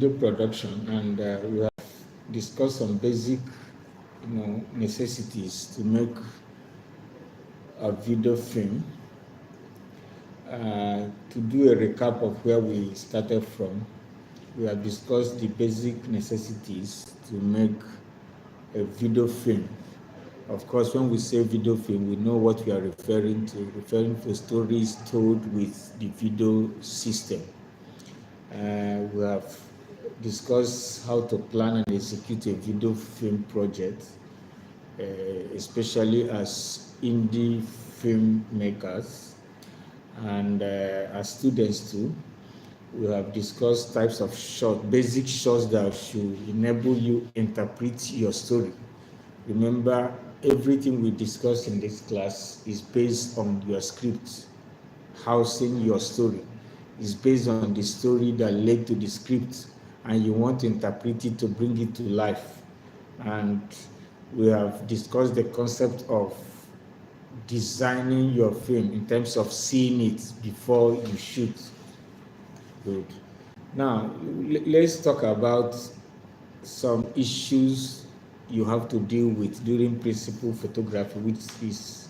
video production, and we have discussed some basic, necessities to make a video film. To do a recap of where we started from, we have discussed the basic necessities to make a video film. Of course, when we say video film, we know what we are referring to stories told with the video system. We have discussed how to plan and execute a video film project, especially as indie filmmakers and as students too. We have discussed types of basic shots that should enable you interpret your story. Remember, everything we discussed in this class is based on your script, housing your story. Is based on the story that led to the script, and you want to interpret it to bring it to life. And we have discussed the concept of designing your film in terms of seeing it before you shoot. Good. Now, let's talk about some issues you have to deal with during principal photography, which is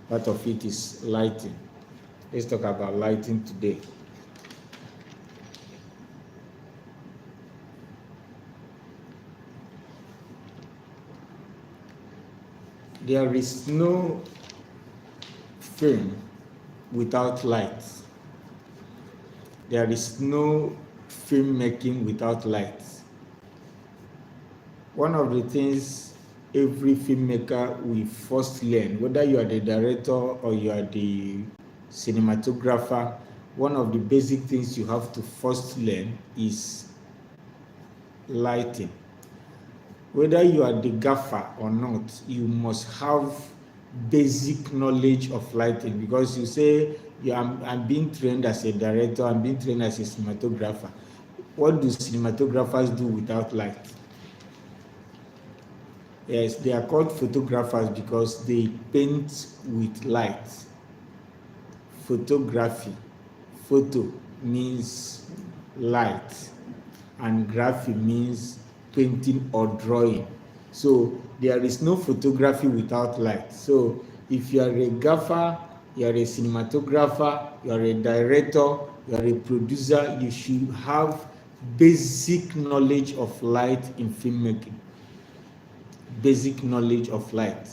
part of it is lighting. Let's talk about lighting today. There is no film without light. There is no filmmaking without light. One of the things every filmmaker will first learn, whether you are the director or you are the cinematographer, one of the basic things you have to first learn is lighting. Whether you are the gaffer or not, you must have basic knowledge of lighting, because you say, I'm being trained as a director, I'm being trained as a cinematographer. What do cinematographers do without light? Yes, they are called photographers because they paint with light. Photography, photo means light, and graphy means painting or drawing. So there is no photography without light. So if you are a gaffer, you are a cinematographer, you are a director, you are a producer, you should have basic knowledge of light in filmmaking. Basic knowledge of light.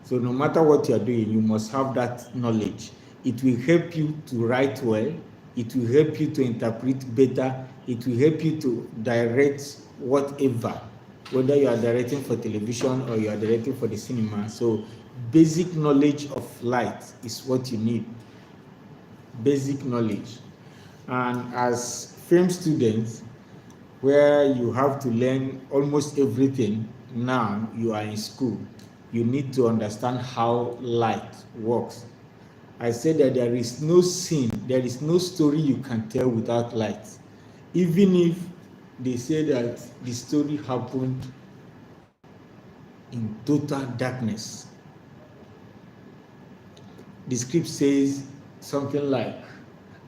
So no matter what you are doing, you must have that knowledge. It will help you to write well, it will help you to interpret better, it will help you to direct whatever, whether you are directing for television or you are directing for the cinema. So basic knowledge of light is what you need. Basic knowledge. And as film students, where you have to learn almost everything, now you are in school, you need to understand how light works. I said that there is no scene, there is no story you can tell without light. Even if they say that the story happened in total darkness. The script says something like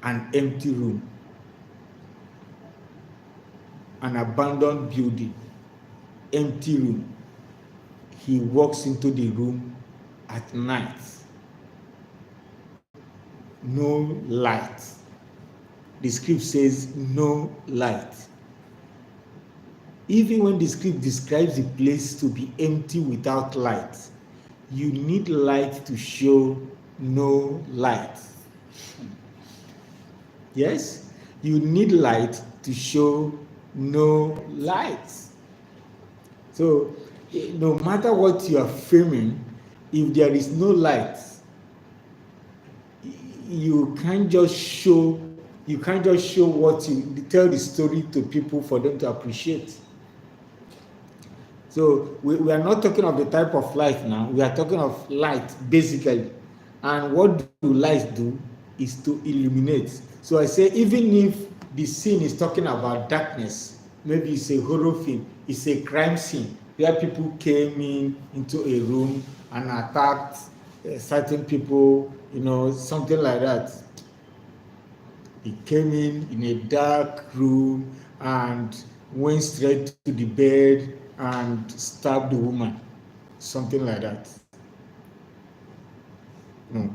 an empty room, an abandoned building, empty room. He walks into the room at night. No light. The script says no light. Even when the script describes the place to be empty without light, you need light to show no light. Yes? You need light to show no light. So no matter what you are filming, if there is no light, you can't just show what you tell the story to people for them to appreciate. So we are not talking of the type of light now, we are talking of light basically. And what do lights do is to illuminate. So I say, even if the scene is talking about darkness, maybe it's a horror film, it's a crime scene where people came into a room and attacked certain people, something like that. He came in a dark room, and went straight to the bed and stabbed the woman, something like that. No.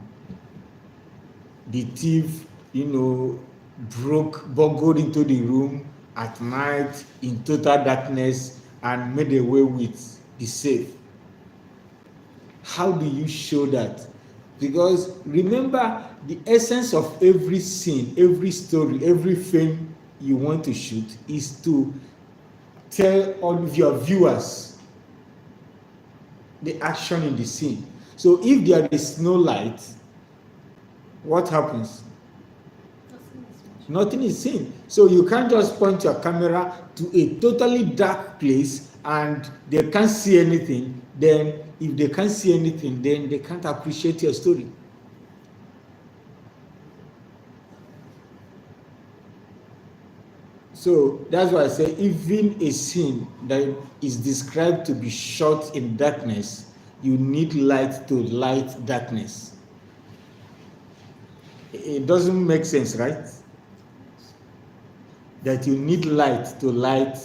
The thief, burgled into the room at night in total darkness and made away with the safe. How do you show that? Because remember, the essence of every scene, every story, every film you want to shoot is to tell all of your viewers the action in the scene. So if there is no light, what happens? Nothing is seen. So you can't just point your camera to a totally dark place and they can't see anything. Then if they can't see anything, then they can't appreciate your story. So that's why I say even a scene that is described to be shot in darkness, you need light to light darkness. It doesn't make sense, right? That you need light to light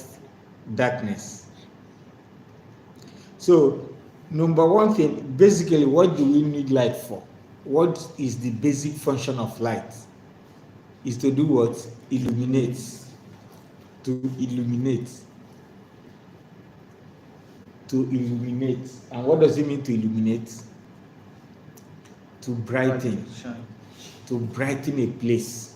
darkness. So, number one thing, basically, what do we need light for? What is the basic function of light? Is to do what? Illuminate. To illuminate. To illuminate. And what does it mean to illuminate? To brighten. To brighten a place.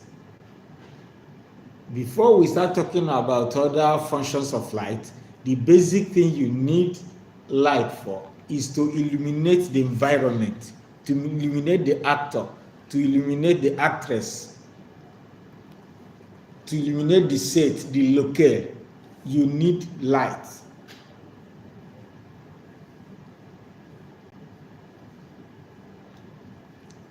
Before we start talking about other functions of light, the basic thing you need light for is to illuminate the environment, to illuminate the actor, to illuminate the actress, to illuminate the set, the locale. You need light.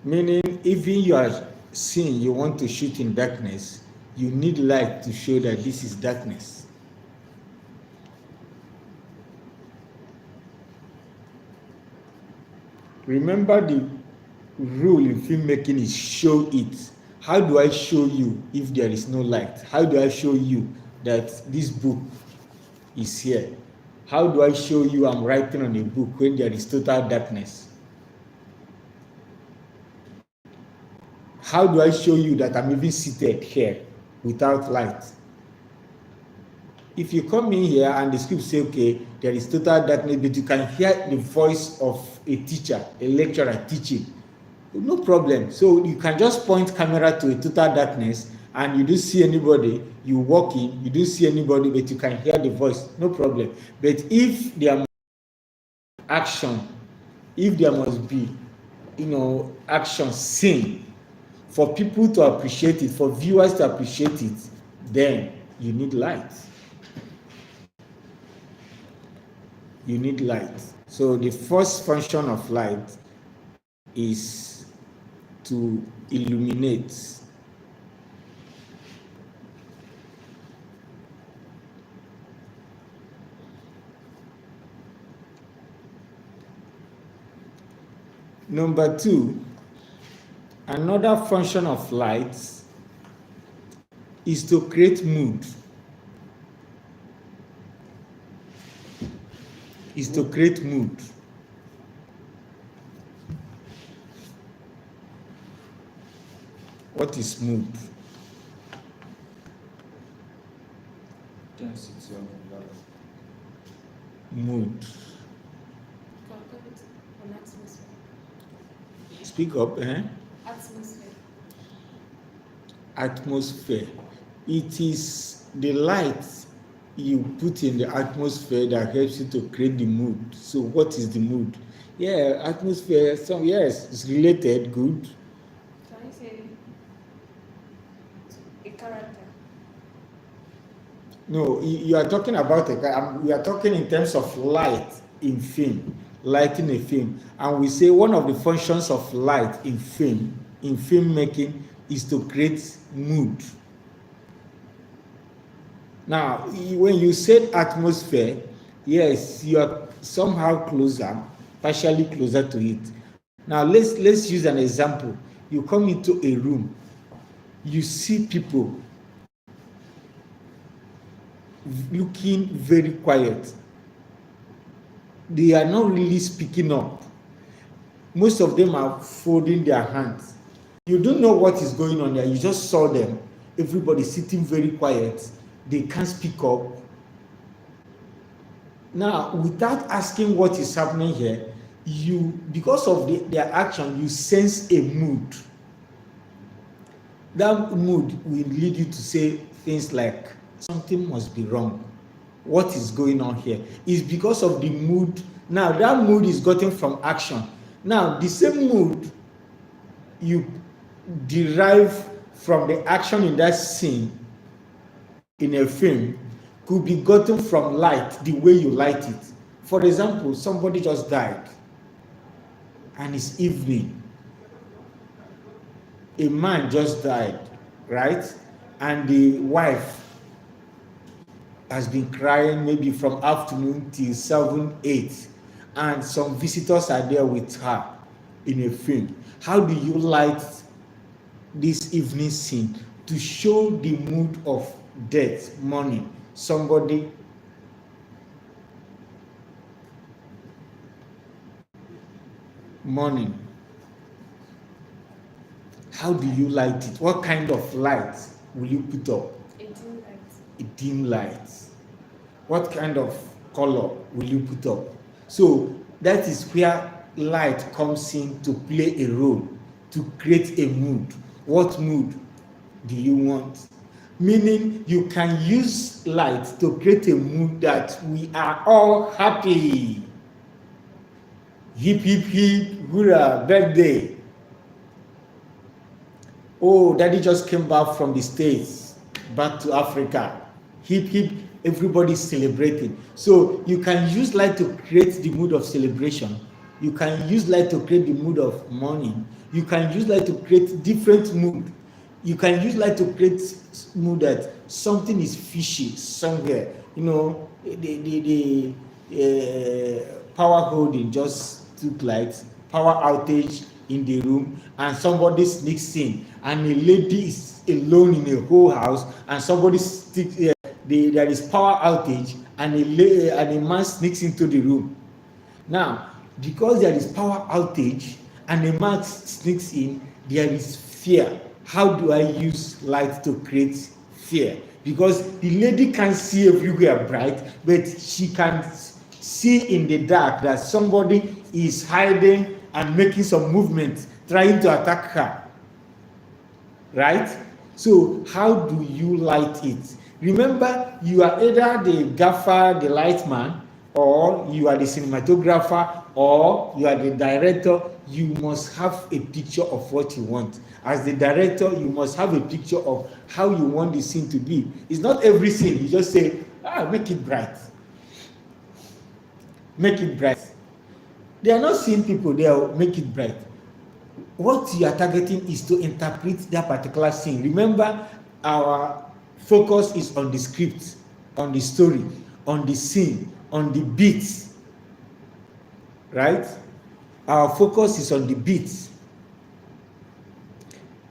Meaning, even you are seeing you want to shoot in darkness, you need light to show that this is darkness. Remember, the rule in filmmaking is show it. How do I show you if there is no light? How do I show you that this book is here? How do I show you I'm writing on a book when there is total darkness? How do I show you that I'm even seated here without light? If you come in here and the script say, okay, there is total darkness, but you can hear the voice of a teacher, a lecturer teaching, no problem. So you can just point camera to a total darkness and you don't see anybody, you walk in, you don't see anybody, but you can hear the voice, no problem. But if there must be action, if there must be, action seen, for people to appreciate it, for viewers to appreciate it, then you need light. You need light. So the first function of light is to illuminate. Number two, another function of light is to create mood. Is to create mood. What is mood? Mood. Speak up, Atmosphere. Atmosphere. It is the light you put in the atmosphere that helps you to create the mood. So what is the mood? Yeah, atmosphere, so yes, it's related, good. Can you say a character? No, you are talking about we are talking in terms of light in film, light in a film. And we say one of the functions of light in filmmaking, is to create mood. Now, when you said atmosphere, yes, you are somehow closer, partially closer to it. Now, let's use an example. You come into a room, you see people looking very quiet. They are not really speaking up. Most of them are folding their hands. You don't know what is going on there. You just saw them. Everybody sitting very quiet. They can't speak up. Now, without asking what is happening here, because of their action, you sense a mood. That mood will lead you to say things like, something must be wrong. What is going on here? It's because of the mood. Now, that mood is gotten from action. Now, the same mood you derive from the action in that scene in a film could be gotten from light, the way you light it. For example, somebody just died and it's evening. A man just died, right? And the wife has been crying maybe from afternoon till 7, 8, and some visitors are there with her in a film. How do you light this evening scene to show the mood of death, mourning? Somebody mourning. How do you light it? What kind of light will you put up? A dim light. A dim light. What kind of color will you put up? So that is where light comes in to play a role, to create a mood. What mood do you want? Meaning you can use light to create a mood that we are all happy. Hip, hip, hip, hurrah, birthday. Oh, daddy just came back from the States, back to Africa. Hip, hip, everybody's celebrating. So you can use light to create the mood of celebration. You can use light to create the mood of mourning. You can use light to create different mood. You can use light to create mood that something is fishy somewhere. You know, the power holding just took light, power outage in the room, and somebody sneaks in, and a lady is alone in a whole house, and somebody sticks there is power outage, and a man sneaks into the room. Now, because there is power outage and a man sneaks in, there is fear. How do I use light to create fear? Because the lady can't see everywhere bright, but she can see in the dark that somebody is hiding and making some movement, trying to attack her. Right? So how do you light it? Remember, you are either the gaffer, the light man, or you are the cinematographer, or you are the director. You must have a picture of what you want. As the director, you must have a picture of how you want the scene to be. It's not every scene. You just say, make it bright. Make it bright. They are not seeing people, they are make it bright. What you are targeting is to interpret that particular scene. Remember, our focus is on the script, on the story, on the scene, on the beats. Right? Our focus is on the beats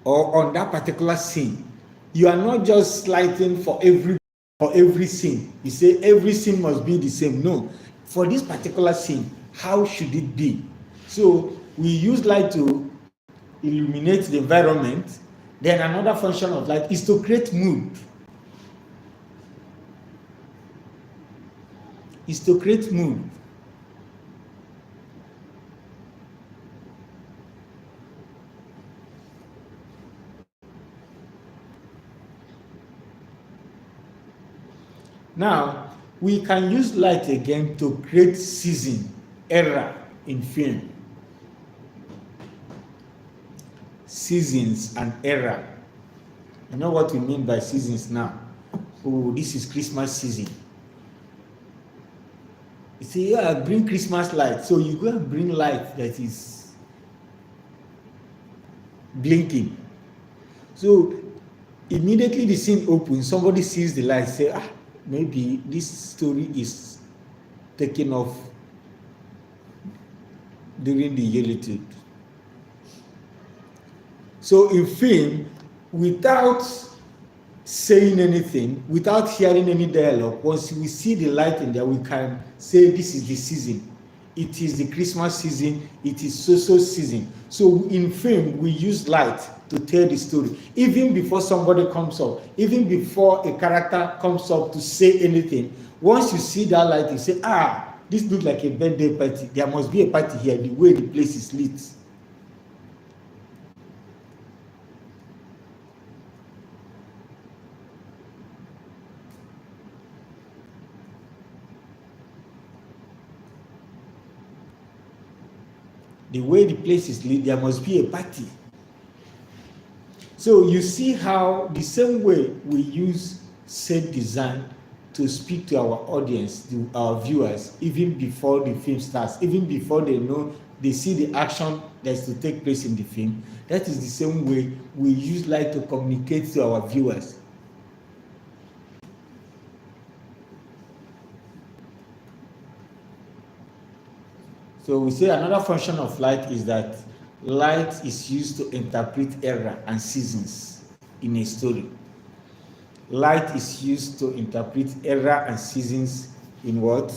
or on that particular scene. You are not just lighting for every scene. You say every scene must be the same. No. For this particular scene, how should it be? So we use light to illuminate the environment. Then another function of light is to create mood. Is to create mood. Now, we can use light again to create season, era in film. Seasons and era. You know what we mean by seasons now? Oh, this is Christmas season. You say, bring Christmas light. So you go and bring light that is blinking. So immediately the scene opens, somebody sees the light, say, maybe this story is taken off during the Yelitude. So in film, without saying anything, without hearing any dialogue, once we see the light in there, we can say this is the season. It is the Christmas season, it is so season. So in film, we use light to tell the story. Even before somebody comes up, even before a character comes up to say anything, once you see that light, you say, this looks like a birthday party. There must be a party here, the way the place is lit. The way the place is lit, there must be a party. So you see how the same way we use set design to speak to our audience, to our viewers, even before the film starts, even before they see the action that's to take place in the film. That is the same way we use light to communicate to our viewers. So we say another function of light is that light is used to interpret era and seasons in a story. Light is used to interpret era and seasons in what?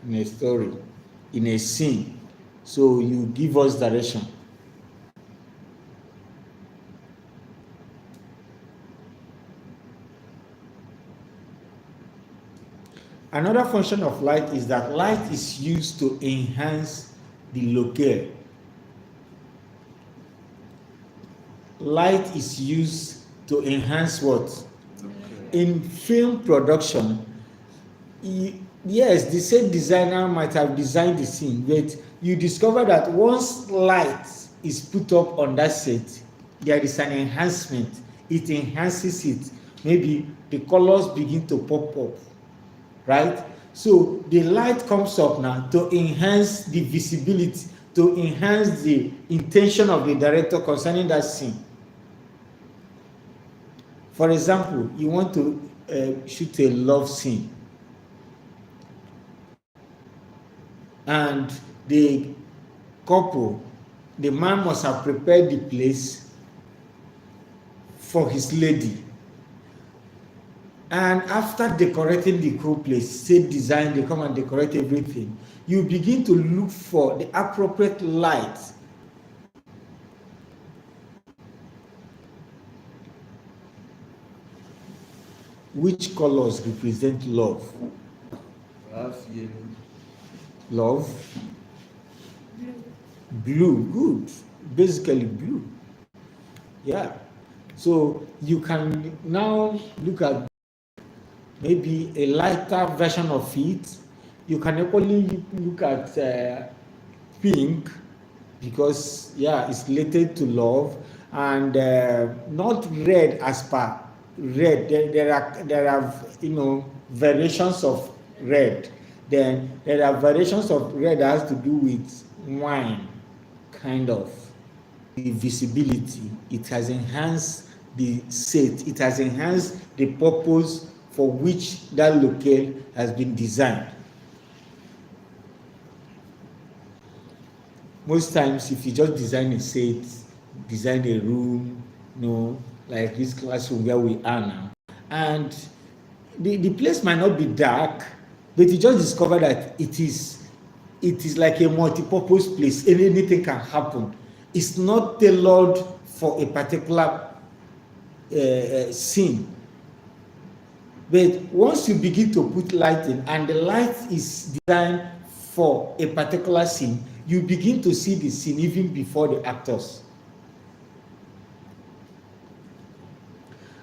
In a story, in a scene. So you give us direction. Another function of light is that light is used to enhance the locale. Light is used to enhance what? In film production, yes, the same designer might have designed the scene, but you discover that once light is put up on that set, there is an enhancement. It enhances it. Maybe the colors begin to pop up, right? So the light comes up now to enhance the visibility, to enhance the intention of the director concerning that scene. For example, you want to shoot a love scene, and the couple, the man must have prepared the place for his lady. And after decorating the whole place, set design, they come and decorate everything, you begin to look for the appropriate light. Which colors represent love? Love? Blue, good. Basically blue. Yeah. So you can now look at maybe a lighter version of it. You can equally look at pink, because it's related to love, and not red as per red. There are variations of red. Then there are variations of red that has to do with wine, kind of. The visibility, it has enhanced the set, it has enhanced the purpose for which that locale has been designed. Most times, if you just design a set, design a room, like this classroom where we are now, and the place might not be dark, but you just discover that it is like a multi-purpose place. Anything can happen. It's not tailored for a particular scene. But once you begin to put light in, and the light is designed for a particular scene, you begin to see the scene even before the actors.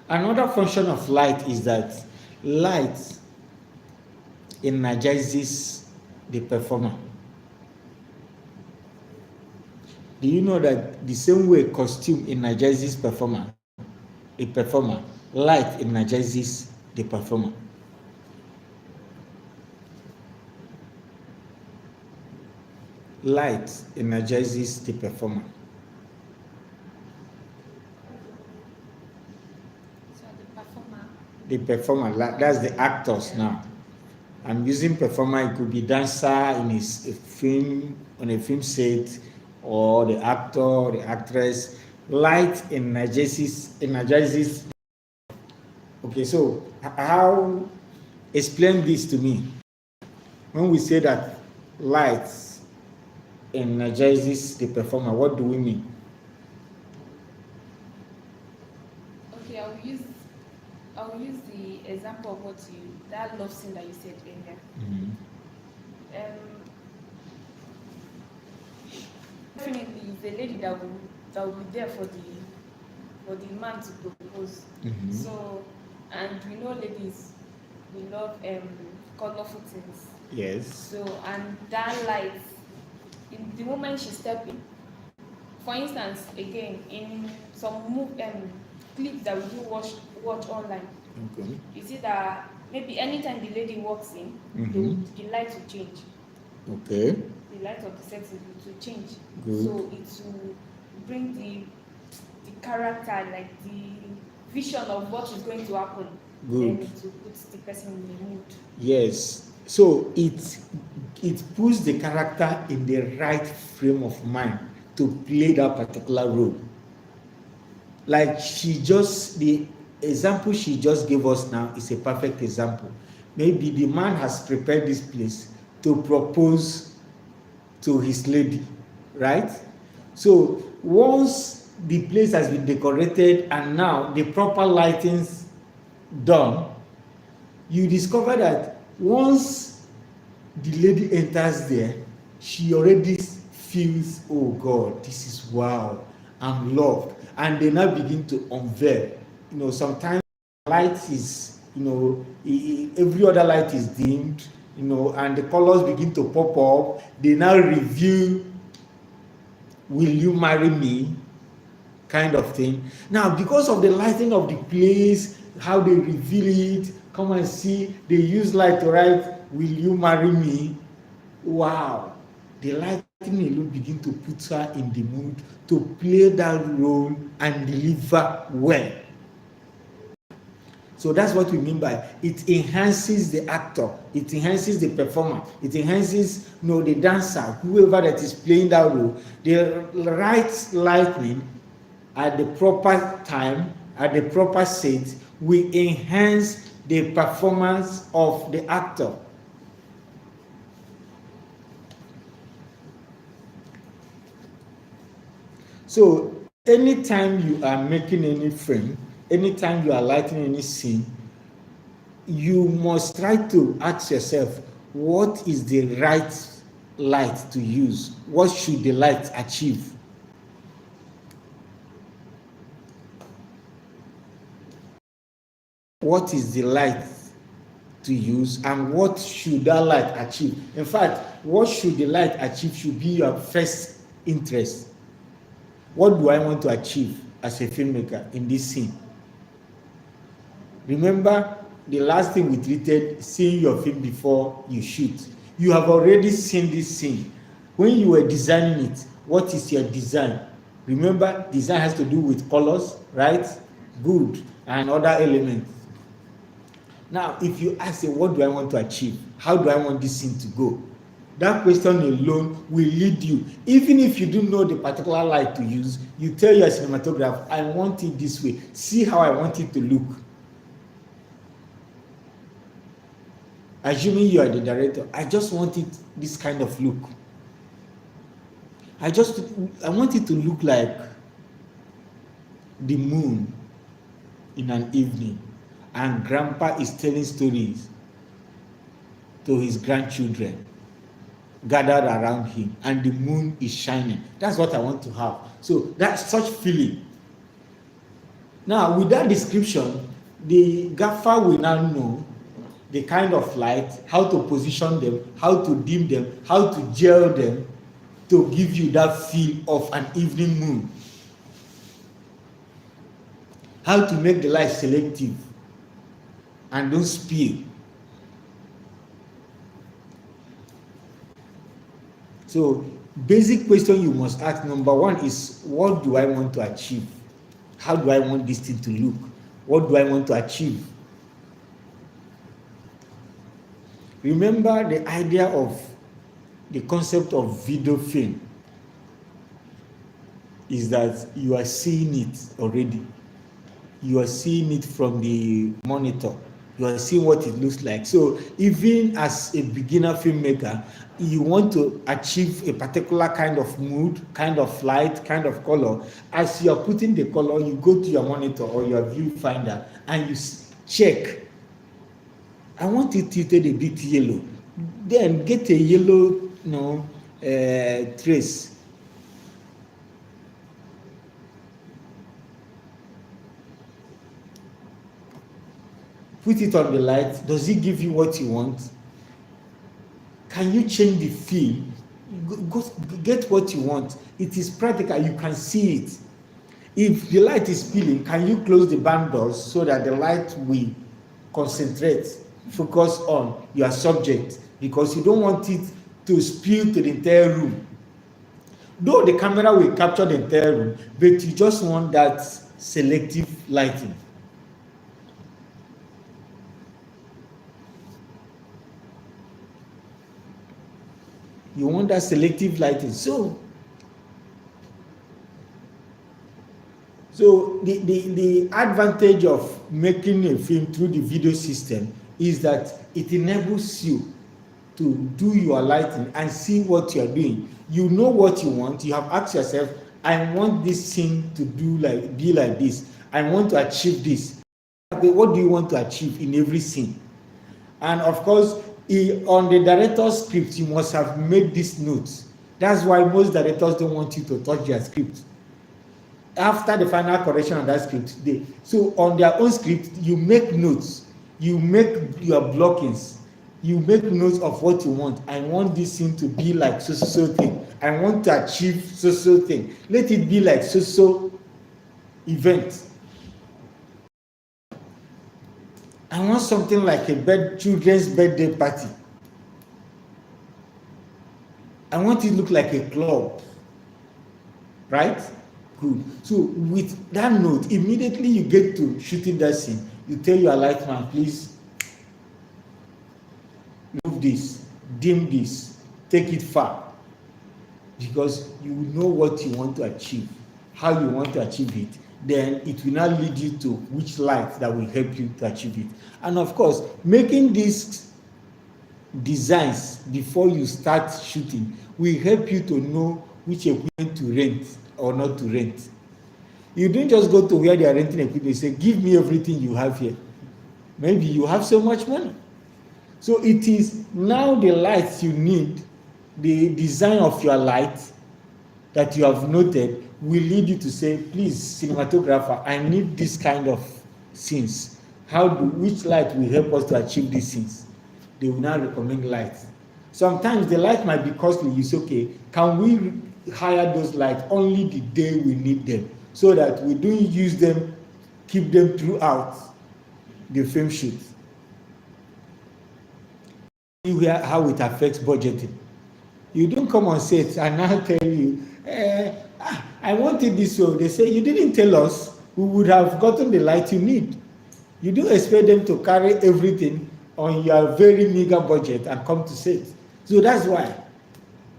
Another function of light is that light energizes the performer. Do you know that the same way costume energizes a performer, light energizes the performer? Light energizes the performer. So The performer, that's the actors now. I'm using performer, it could be dancer in a film, on a film set, or the actor, the actress. Light energizes Okay, so how explain this to me? When we say that light energizes the performer, what do we mean? Okay, I'll use the example of that love scene that you said earlier. Mm-hmm. Definitely, it's the lady that will be there for the man to propose. Mm-hmm. So, and we know ladies, we love colorful things. Yes. So, and that light, in the moment she step in, for instance, again in some clips that we do watch online, Okay. you see that maybe anytime the lady walks in, Mm-hmm. the light will change. Okay. The light of the set will change. Good. So it will bring the character, like the vision of what is going to happen. Good. Then it will put the person in the mood. Yes. So it puts the character in the right frame of mind to play that particular role. Like the example she just gave us now is a perfect example. Maybe the man has prepared this place to propose to his lady, right? So once the place has been decorated and now the proper lighting's done, you discover that once the lady enters there, she already feels, oh God, this is wow, I'm loved. And they now begin to unveil. Sometimes light is, every other light is dimmed, and the colors begin to pop up. They now reveal, will you marry me? Kind of thing. Now, because of the lighting of the place, how they reveal it, come and see, they use light to write, will you marry me? Wow. The lighting alone begin to put her in the mood to play that role and deliver well. So that's what we mean by it enhances the actor, it enhances the performer, it enhances the dancer, whoever that is playing that role. The right lighting at the proper time, at the proper set, will enhance the performance of the actor. So anytime you are making any frame, anytime you are lighting any scene, you must try to ask yourself, what is the right light to use? What should the light achieve? What is the light to use and what should that light achieve? In fact, what should the light achieve should be your first interest. What do I want to achieve as a filmmaker in this scene? Remember the last thing we treated, seeing your film before you shoot. You have already seen this scene. When you were designing it, what is your design? Remember, design has to do with colors, right? Good. And other elements. Now, if you ask, what do I want to achieve? How do I want this scene to go? That question alone will lead you. Even if you don't know the particular light to use, you tell your cinematographer, I want it this way. See how I want it to look. Assuming you are the director, I just want it this kind of look. I want it to look like the moon in an evening, and grandpa is telling stories to his grandchildren gathered around him, and the moon is shining. That's what I want to have. So that's such feeling. Now, with that description, the gaffer will now know the kind of light, how to position them, how to dim them, how to gel them to give you that feel of an evening moon. How to make the light selective and don't spill. So, basic question you must ask, number one, is what do I want to achieve? How do I want this thing to look? What do I want to achieve? Remember the idea of the concept of video film is that you are seeing it already. you are seeing it from the monitor. You are seeing what it looks like. So even as a beginner filmmaker, you want to achieve a particular kind of mood, kind of light, kind of color. As you are putting the color, you go to your monitor or your viewfinder and you check. I want it tilted a bit yellow. Then get a yellow, trace. Put it on the light. Does it give you what you want? Can you change the feel? Go get what you want. It is practical. You can see it. If the light is spilling, can you close the barn doors so that the light will concentrate, focus on your subject? Because you don't want it to spill to the entire room. Though the camera will capture the entire room, but you just want that selective lighting. You want that selective lighting. So the advantage of making a film through the video system is that it enables you to do your lighting and see what you are doing. You know what you want. You have asked yourself, I want this scene to be like this. I want to achieve this. What do you want to achieve in every scene? And of course, on the director's script, you must have made these notes. That's why most directors don't want you to touch their script. After the final correction of that script, so on their own script, you make notes, you make your blockings, you make notes of what you want. I want this scene to be like so thing. I want to achieve so thing. Let it be like so event. I want something like a children's birthday party. I want it to look like a club, right? Good. So with that note, immediately you get to shooting that scene, you tell your lightman, please move this, dim this, take it far, because you know what you want to achieve, how you want to achieve it. Then it will now lead you to which light that will help you to achieve it. And of course, making these designs before you start shooting will help you to know which equipment to rent or not to rent. You don't just go to where they are renting equipment and say, give me everything you have here. Maybe you have so much money. So it is now the lights you need, the design of your light that you have noted will lead you to say, please, cinematographer, I need this kind of scenes. Which light will help us to achieve these scenes? They will now recommend lights. Sometimes the light might be costly. You say, okay, can we hire those lights only the day we need them, so that we don't use them, keep them throughout the film shoot? You hear how it affects budgeting. You don't come on set and now tell you, I wanted this way. They say, you didn't tell us, we would have gotten the light you need. You do expect them to carry everything on your very meager budget and come to set. So that's why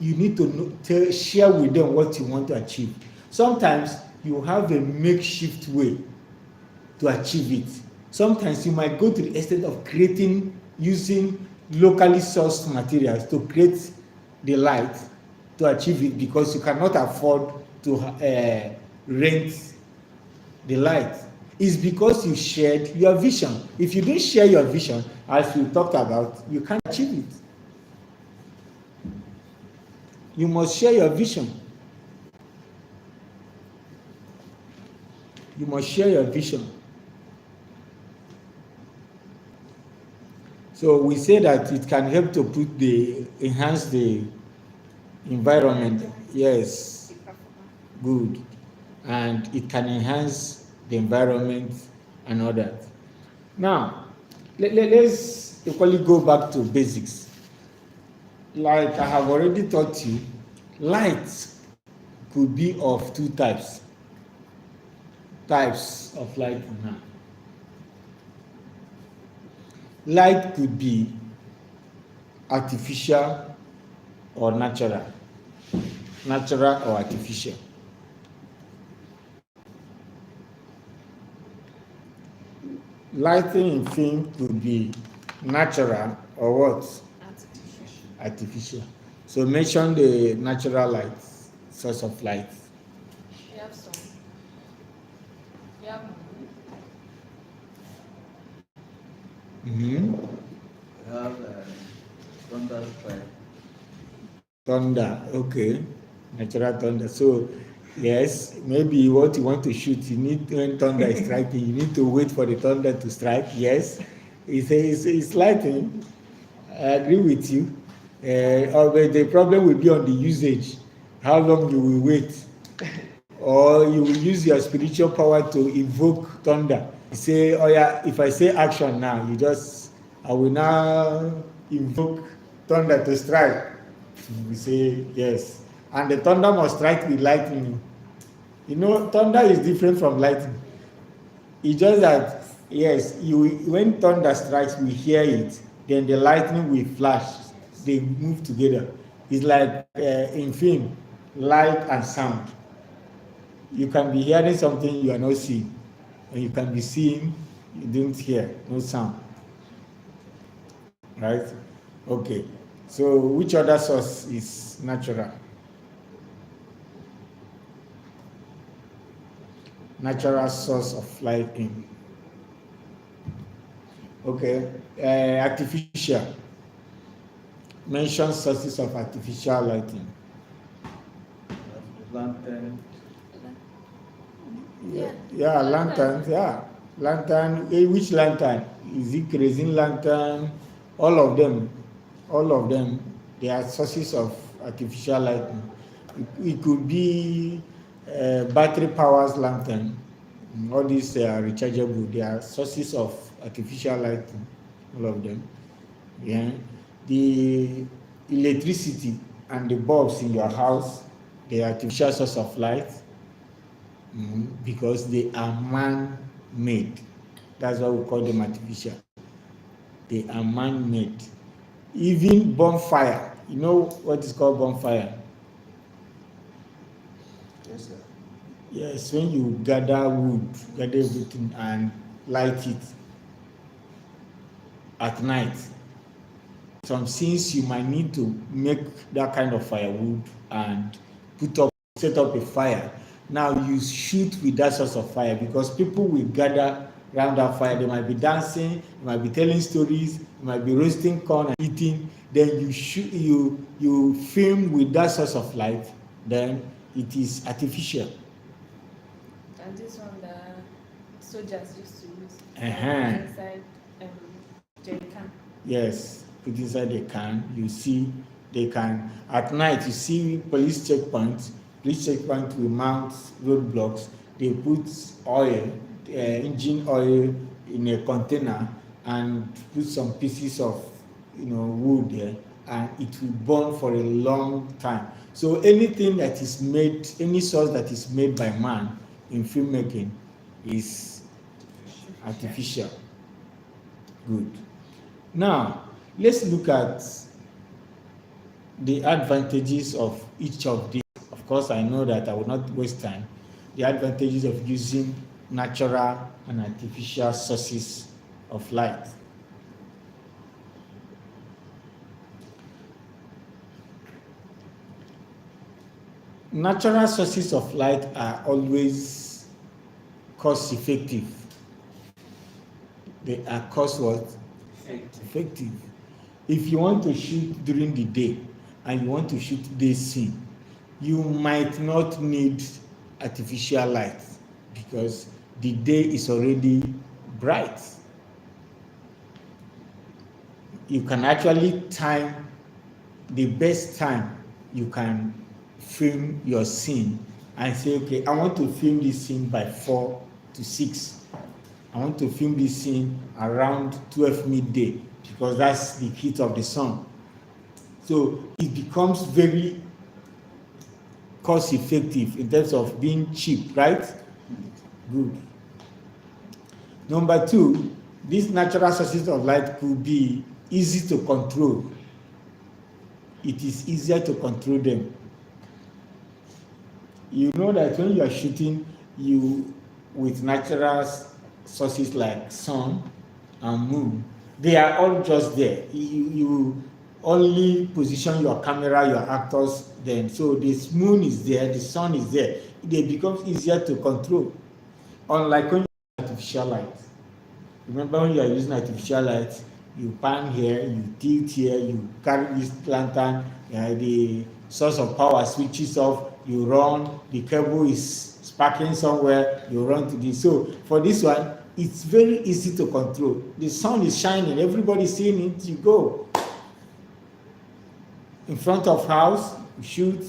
you need to share with them what you want to achieve. Sometimes you have a makeshift way to achieve it. Sometimes you might go to the extent of using locally sourced materials to create the light to achieve it, because you cannot afford to rent the light. It's because you shared your vision. If you don't share your vision, as we talked about, you can't achieve it. You must share your vision. You must share your vision. So we say that it can help to enhance the environment. Yes, good. And it can enhance the environment and all that. Now, let's equally go back to basics. Like I have already taught you, lights could be of two types of light. Light could be artificial or natural or artificial. Lighting in film could be natural or what? Artificial. Artificial. So mention the natural light, source of light. We have some. We have Mm-hmm. We have thunder strike. Thunder, okay. Natural thunder. So yes, maybe what you want to shoot, you need, when thunder is striking, you need to wait for the thunder to strike. Yes, it's lightning. I agree with you. But the problem will be on the usage. How long you will wait, or you will use your spiritual power to invoke thunder. You say, oh yeah, if I say action now, I will now invoke thunder to strike. We say yes, and the thunder must strike with lightning. You know, thunder is different from lightning. It's just that yes, when thunder strikes, we hear it. Then the lightning will flash. They move together. It's like in film, light and sound. You can be hearing something you are not seeing, and you can be seeing you don't hear, no sound. Right? Okay. So which other source is natural? Natural source of lighting. Okay. Artificial. Mention sources of artificial lighting. Lantern. Yeah, lanterns. Yeah, lantern. Which lantern? Is it kerosene lantern? All of them. All of them. They are sources of artificial lighting. It could be battery powers lantern. All these are rechargeable. They are sources of artificial lighting. All of them. Yeah. The electricity and the bulbs in your house, they are artificial source of light. Because they are man-made. That's why we call them artificial. They are man-made. Even bonfire. You know what is called bonfire? Yes, sir. Yes, when you gather wood, gather everything and light it at night. Some things you might need to make that kind of firewood and set up a fire. Now you shoot with that source of fire, because people will gather around that fire. They might be dancing, they might be telling stories, they might be roasting corn and eating. Then you film with that source of light. Then it is artificial. and this one that soldiers used to use Uh-huh. inside jerry can. Yes, put inside the can. You see, they can at night. You see police checkpoints. Police checkpoint will mount roadblocks. They put oil, engine oil, in a container and put some pieces of wood there, and it will burn for a long time. So anything that is made, any source that is made by man in filmmaking is artificial. Good. Now, let's look at the advantages of each of these. Of course, I know that I will not waste time. The advantages of using natural and artificial sources of light. Natural sources of light are always cost effective. They are cost what? Effective. If you want to shoot during the day and you want to shoot day scene, you might not need artificial light because the day is already bright. You can actually time the best time you can film your scene and say, okay, I want to film this scene by 4 to 6. I want to film this scene around 12 midday because that's the heat of the sun. So it becomes very cost effective in terms of being cheap, right? Good. Number 2, these natural sources of light could be easy to control. It is easier to control them. You know that when you are shooting with natural sources like sun and moon, they are all just there. You only position your camera, your actors then. So this moon is there, the sun is there. It becomes easier to control. Unlike when you use artificial light. Remember when you are using artificial light, you pan here, you tilt here, you carry this lantern, the source of power switches off, you run, the cable is sparking somewhere, you run to this. So for this one, it's very easy to control. The sun is shining, everybody's seeing it, you go. In front of house, you shoot.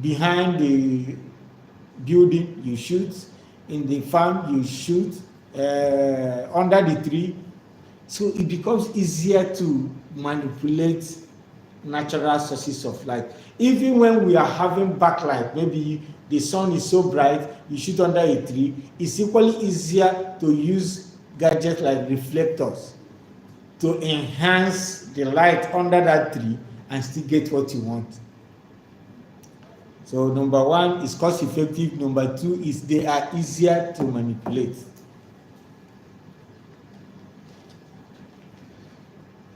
Behind the building, you shoot. In the farm, you shoot. Under the tree. So it becomes easier to manipulate natural sources of light. Even when we are having backlight, maybe the sun is so bright, you shoot under a tree, it's equally easier to use gadgets like reflectors to enhance the light under that tree and still get what you want. So number one is cost effective. Number two is they are easier to manipulate.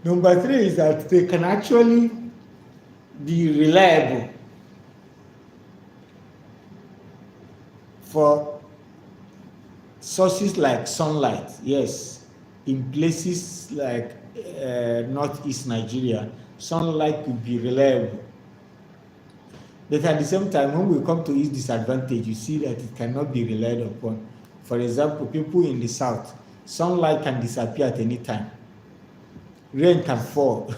Number three is that they can actually be reliable for sources like sunlight. Yes, in places like northeast Nigeria, sunlight could be reliable. But at the same time, when we come to its disadvantage, you see that it cannot be relied upon. For example, people in the south, sunlight can disappear at any time. Rain can fall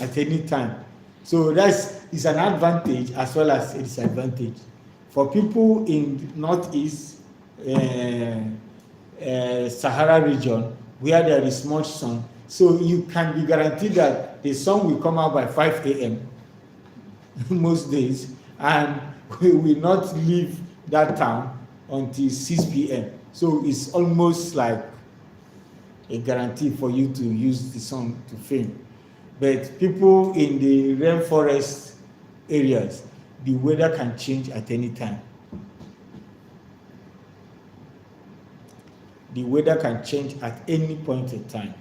at any time. So that is an advantage as well as a disadvantage. For people in northeast Sahara region, where there is much sun, so you can be guaranteed that the sun will come out by 5 a.m. most days, and we will not leave that town until 6 p.m. So it's almost like a guarantee for you to use the sun to film. But people in the rainforest areas, the weather can change at any time. The weather can change at any point in time.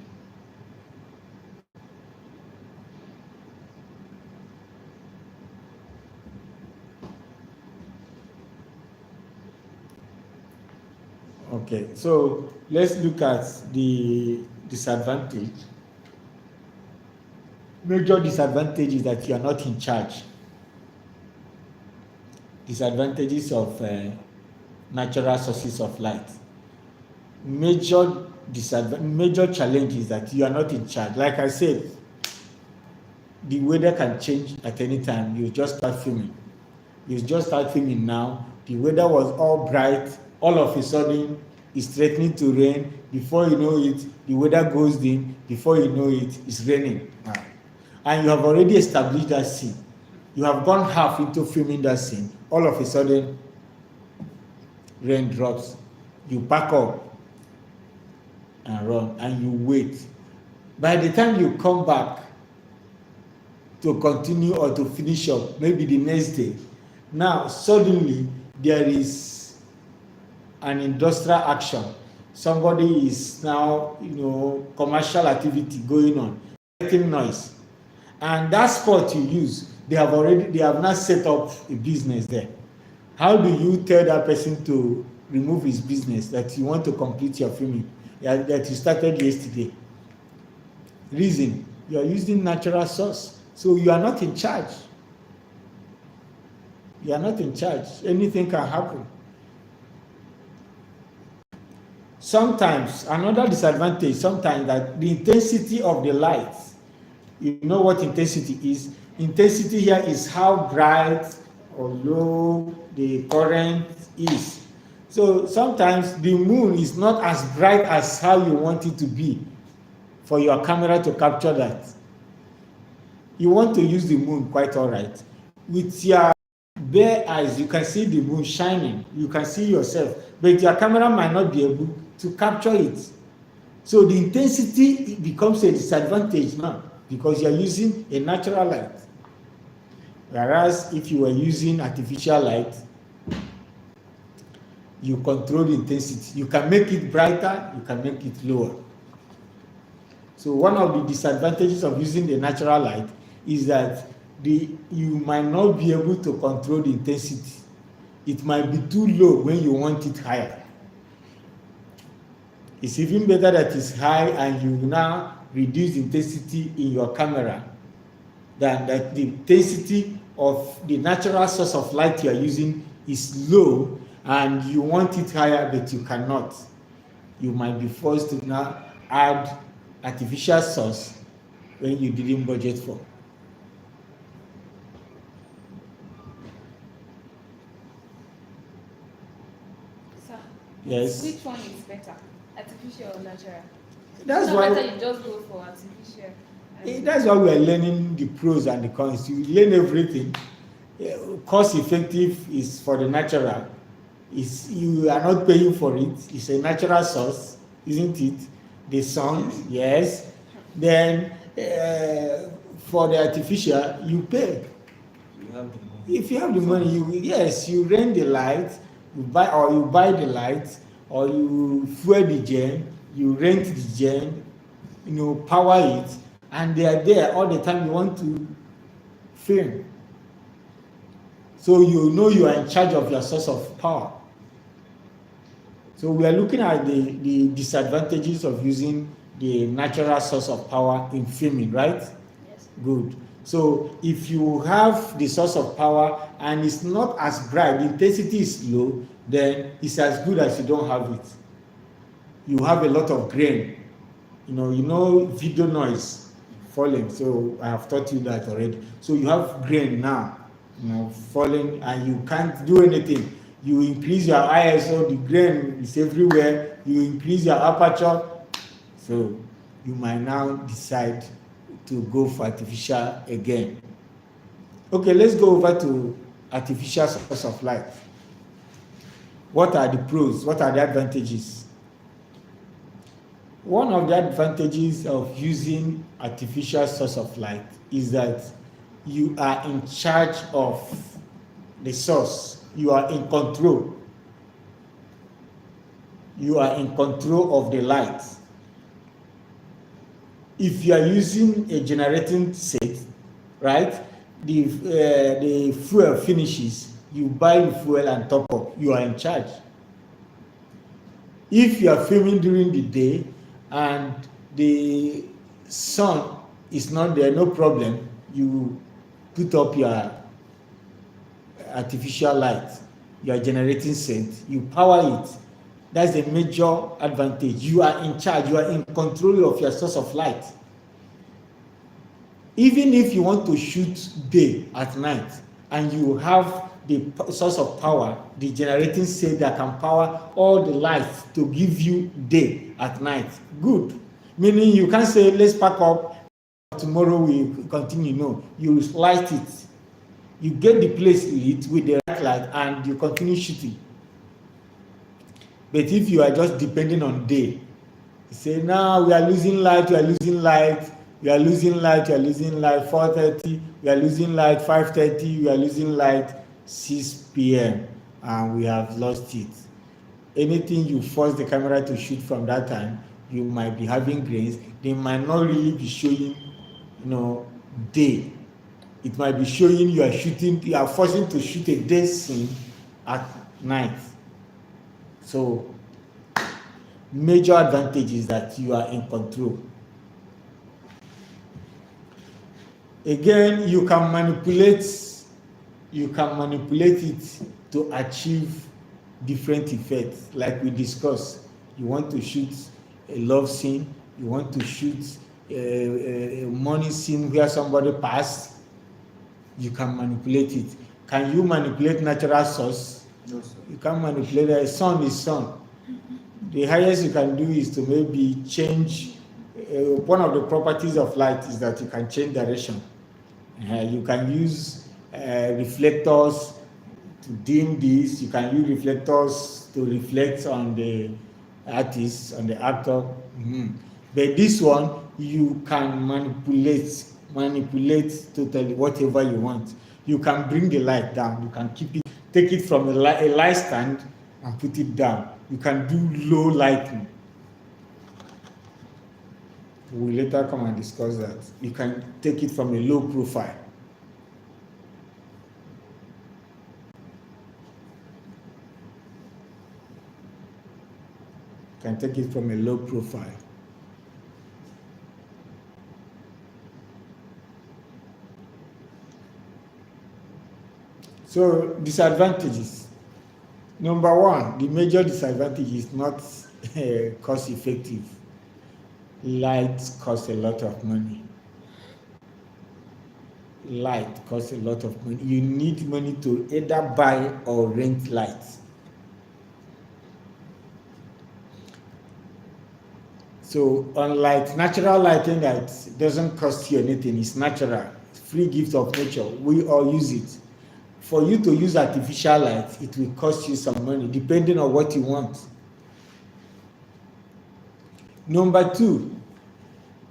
Okay, so let's look at the disadvantage. Major disadvantage is that you are not in charge. Disadvantages of natural sources of light. Major challenge is that you are not in charge. Like I said, the weather can change at any time. You just start filming. You just start filming now. The weather was all bright. All of a sudden, it's threatening to rain. Before you know it, the weather goes dim. Before you know it, it's raining. And you have already established that scene. You have gone half into filming that scene. All of a sudden, rain drops. You pack up and run, and you wait. By the time you come back to continue or to finish up, maybe the next day, now suddenly there is an industrial action. Somebody is now, commercial activity going on, making noise. And that spot you use, they have now set up a business there. How do you tell that person to remove his business, that you want to complete your filming, that you started yesterday? Reason, you are using natural source. So you are not in charge. You are not in charge. Anything can happen. Sometimes, another disadvantage, sometimes that the intensity of the light, you know what intensity is? Intensity here is how bright or low the current is. So sometimes the moon is not as bright as how you want it to be for your camera to capture that. You want to use the moon quite all right. With your bare eyes, you can see the moon shining. You can see yourself. But your camera might not be able to capture it. So the intensity becomes a disadvantage now because you are using a natural light. Whereas if you were using artificial light, you control the intensity. You can make it brighter, you can make it lower. So one of the disadvantages of using the natural light is that you might not be able to control the intensity. It might be too low when you want it higher. It's even better that it's high and you now reduce intensity in your camera than that the intensity of the natural source of light you are using is low and you want it higher but you cannot. You might be forced to now add artificial source when you didn't budget for. Sir, Yes. which one is better, artificial or natural? That's It's why. not better you just go for artificial. That's why we are learning the pros and the cons. You learn everything. Cost effective is for the natural. You are not paying for it. It's a natural source, isn't it? The sun, yes. Then for the artificial, you pay. You have the money. If you have the money, you rent the light, you buy the light, or you fuel the gen, you rent the gen, power it, and they are there all the time you want to film. So you are in charge of your source of power. So we are looking at the disadvantages of using the natural source of power in filming, right? Yes. Good. So if you have the source of power and it's not as bright, the intensity is low, then it's as good as you don't have it. You have a lot of grain. Video noise falling. So I have taught you that already. So you have grain now, falling, and you can't do anything. You increase your ISO, the grain is everywhere. You increase your aperture. So you might now decide to go for artificial again. Okay, let's go over to artificial source of light. What are the pros? What are the advantages? One of the advantages of using artificial source of light is that you are in charge of the source. You are in control. You are in control of the light. If you are using a generating set, right, the fuel finishes, you buy the fuel and top up. You are in charge. If you are filming during the day and the sun is not there, no problem, you put up your artificial light, your generating set, you power it. That's a major advantage. You are in charge, you are in control of your source of light. Even if you want to shoot day at night and you have the source of power, the generating set that can power all the lights to give you day at night, good. Meaning you can't say, let's pack up, tomorrow we continue. No, you light it. You get the place lit with the light and you continue shooting. But if you are just depending on day, you say, now we are losing light, 4:30, we are losing light 5:30, we are losing light 6 p.m. and we have lost it. Anything you force the camera to shoot from that time, you might be having grains. They might not really be showing, day. It might be showing you are forcing to shoot a day scene at night. So, major advantage is that you are in control. Again, you can manipulate it to achieve different effects. Like we discussed, you want to shoot a love scene, you want to shoot a money scene where somebody passed, you can manipulate it. Can you manipulate natural source? No, sir. You can manipulate it. Sun is sun. The highest you can do is to maybe change. One of the properties of light is that you can change direction. You can use reflectors to dim this. You can use reflectors to reflect on the artist, on the actor. But this one, you can manipulate totally whatever you want. You can bring the light down. You can take it from a light stand and put it down. You can do low lighting. We'll later come and discuss that. You can take it from a low profile. You can take it from a low profile. So, disadvantages. Number one, the major disadvantage is not cost effective. Lights cost a lot of money. Light costs a lot of money. You need money to either buy or rent lights. So unlike natural lighting that doesn't cost you anything, it's natural, it's free gift of nature. We all use it. For you to use artificial light, it will cost you some money depending on what you want. Number two,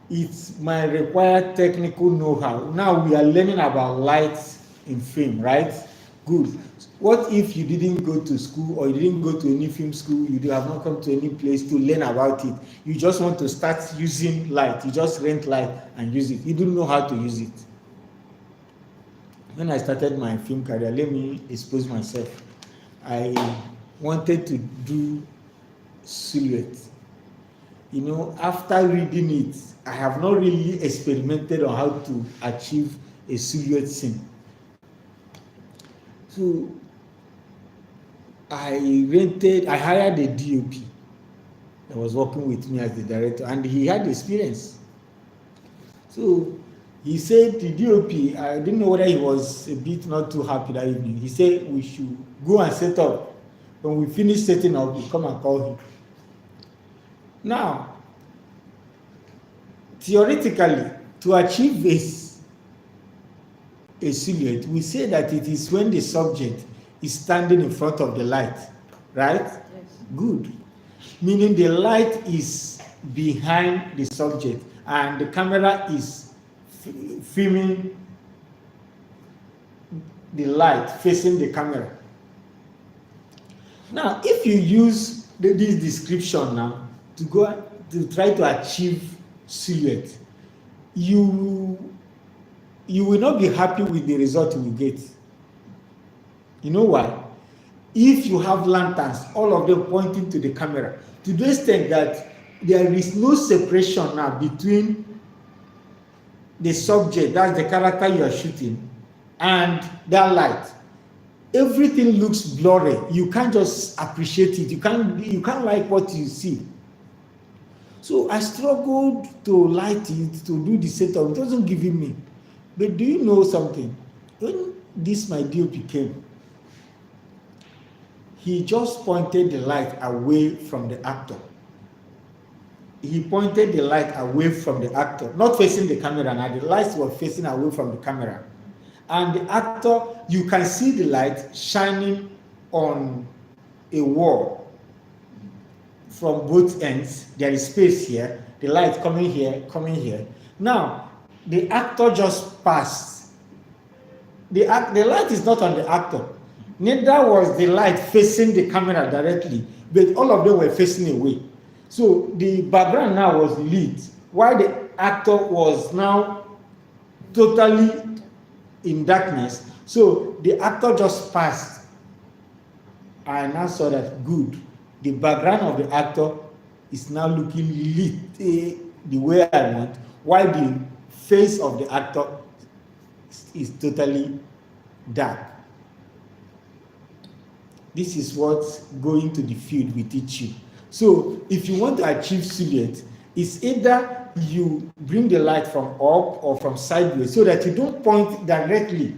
it might require technical know-how. Now we are learning about lights in film, right? Good. What if you didn't go to school or you didn't go to any film school, you have not come to any place to learn about it. You just want to start using light. You just rent light and use it. You don't know how to use it. When I started my film career, let me expose myself. I wanted to do silhouette. You know, after reading it, I have not really experimented on how to achieve a silhouette scene. So I hired a DOP that was working with me as the director, and he had experience. So he said the DOP, I didn't know whether he was a bit not too happy that evening. He said we should go and set up. When we finish setting up, we come and call him. Now, theoretically, to achieve a silhouette, we say that it is when the subject is standing in front of the light, right? Yes. Good. Meaning the light is behind the subject and the camera is filming the light facing the camera. Now, if you use this description now to go to try to achieve silhouette, you will not be happy with the result you will get. You know why? If you have lanterns, all of them pointing to the camera, to the extent that there is no separation now between the subject, that's the character you are shooting, and that light. Everything looks blurry. You can't just appreciate it. You can't like what you see. So I struggled to light it, to do the setup. It wasn't giving me. But do you know something? When this my DOP came, he just pointed the light away from the actor. He pointed the light away from the actor, not facing the camera. Now the lights were facing away from the camera. And the actor, you can see the light shining on a wall from both ends. There is space here, the light coming here, coming here. Now, the actor just passed. The light is not on the actor. Neither was the light facing the camera directly, but all of them were facing away. So the background now was lit, while the actor was now totally in darkness. So the actor just passed. I now saw that good. The background of the actor is now looking lit the way I want, while the face of the actor is totally dark. This is what going to the field will teach you. So if you want to achieve silhouette, it's either you bring the light from up or from sideways so that you don't point directly,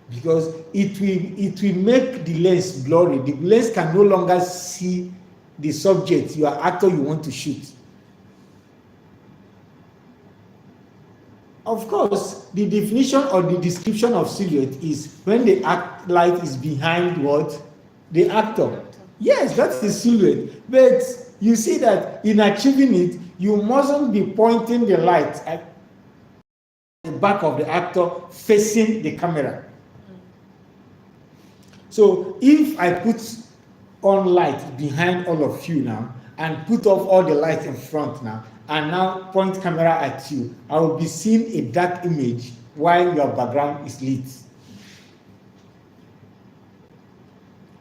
because it will make the lens blurry. The lens can no longer see the subject, your actor you want to shoot. Of course, the definition or the description of silhouette is when the light is behind what? The actor. Yes, that's the silhouette. But you see that in achieving it, you mustn't be pointing the light at the back of the actor facing the camera. So if I put on light behind all of you now and put off all the lights in front now and now point camera at you, I will be seeing a dark image while your background is lit.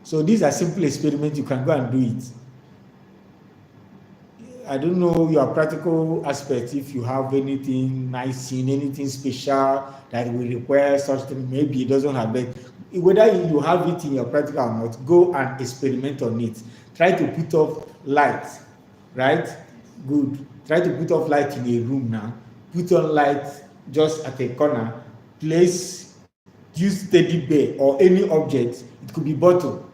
So these are simple experiments. You can go and do it. I don't know your practical aspect, if you have anything nice scene, anything special that will require such thing. Maybe it doesn't have it. Whether you have it in your practical or not, go and experiment on it. Try to put off light, right? Good. Try to put off light in a room now. Put on light just at a corner. Use teddy bear or any object. It could be bottle.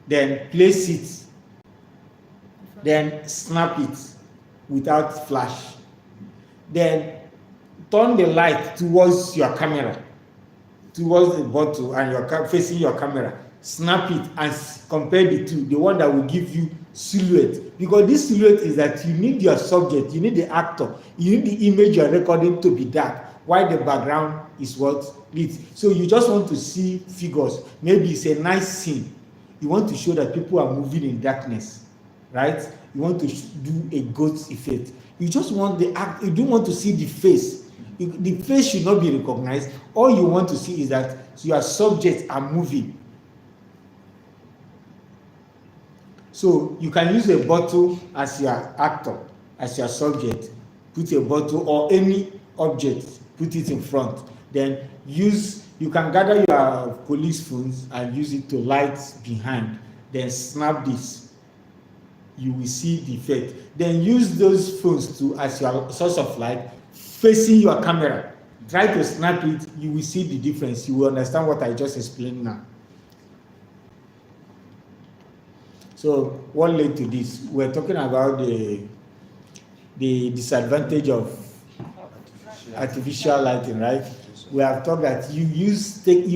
Then place it. Then snap it without flash. Then turn the light towards your camera, towards the bottle, and you're facing your camera. Snap it and compare the two, the one that will give you silhouette. Because this silhouette is that you need your subject, you need the actor, you need the image you're recording to be dark, while the background is what? Lit. So you just want to see figures. Maybe it's a nice scene. You want to show that people are moving in darkness, right? You want to do a ghost effect. You just want the act. You don't want to see the face. The face should not be recognized. All you want to see is that your subjects are moving. So you can use a bottle as your actor, as your subject. Put a bottle or any object, put it in front. Then you can gather your police phones and use it to light behind. Then snap this. You will see the effect. Then use those phones as your source of light facing your camera. Try to snap it. You will see the difference. You will understand what I just explained now. So what led to this? We're talking about the disadvantage of artificial lighting, right? We have talked that you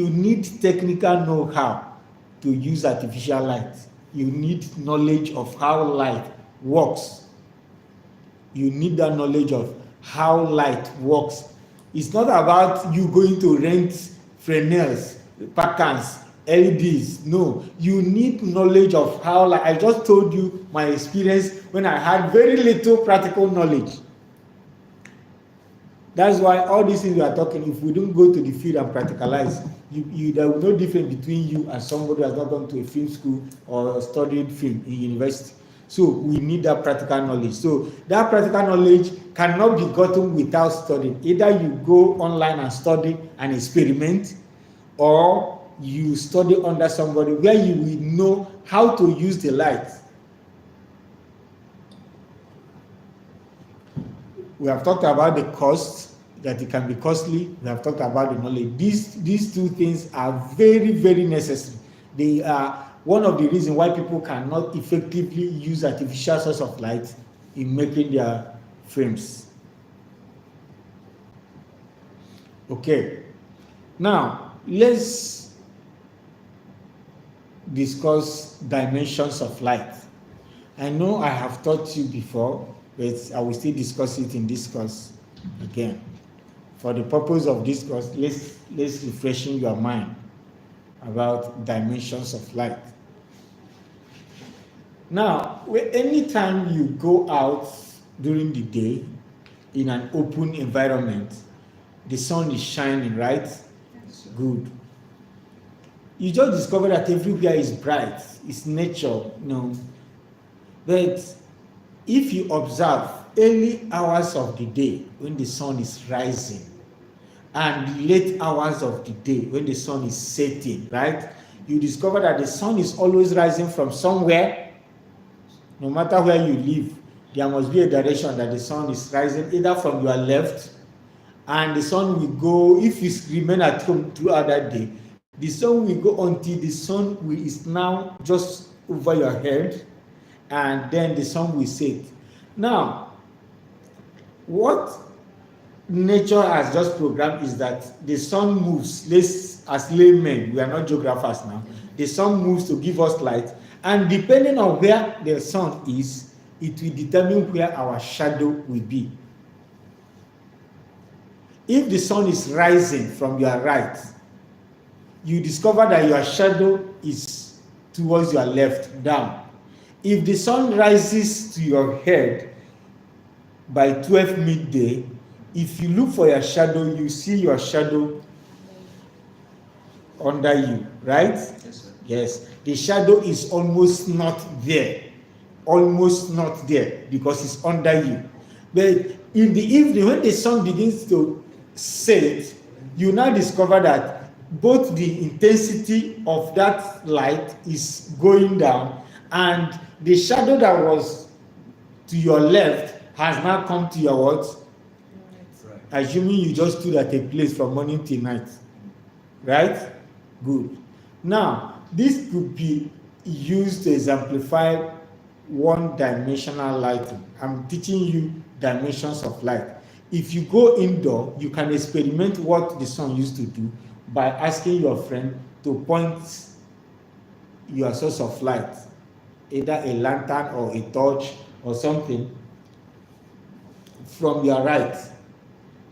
need technical know-how to use artificial light. You need knowledge of how light works. You need that knowledge of how light works. It's not about you going to rent Fresnels, Pacans, LEDs. No, you need knowledge of how light. I just told you my experience when I had very little practical knowledge. That's why all these things we are talking, if we don't go to the field and practicalize, there will be no difference between you and somebody who has not gone to a film school or studied film in university. So we need that practical knowledge. So that practical knowledge cannot be gotten without studying. Either you go online and study and experiment, or you study under somebody where you will know how to use the light. We have talked about the cost, that it can be costly. We have talked about the knowledge. These two things are very, very necessary. They are one of the reasons why people cannot effectively use artificial source of light in making their films. Okay. Now, let's discuss dimensions of light. I know I have taught you before, but I will still discuss it in this course again. For the purpose of this course, let's refreshing your mind about dimensions of light. Now, anytime you go out during the day in an open environment, the sun is shining, right? Good. You just discover that everywhere is bright. It's nature, But if you observe early hours of the day when the sun is rising and late hours of the day when the sun is setting, right? You discover that the sun is always rising from somewhere. No matter where you live, there must be a direction that the sun is rising, either from your left, and the sun will go, if you remain at home throughout that day, the sun will go until the sun is now just over your head, and then the sun will set. Now, what nature has just programmed is that the sun moves. As laymen, we are not geographers now. The sun moves to give us light, and depending on where the sun is, it will determine where our shadow will be. If the sun is rising from your right, you discover that your shadow is towards your left, down. If the sun rises to your head by 12 midday, if you look for your shadow, you see your shadow under you, right? Yes, sir. Yes. The shadow is almost not there. Almost not there because it's under you. But in the evening, when the sun begins to set, you now discover that both the intensity of that light is going down, and the shadow that was to your left has now come to your what? Right. Assuming you just stood at a place from morning till night. Right? Good. Now, this could be used to exemplify one-dimensional lighting. I'm teaching you dimensions of light. If you go indoor, you can experiment what the sun used to do by asking your friend to point your source of light, either a lantern or a torch or something, from your right.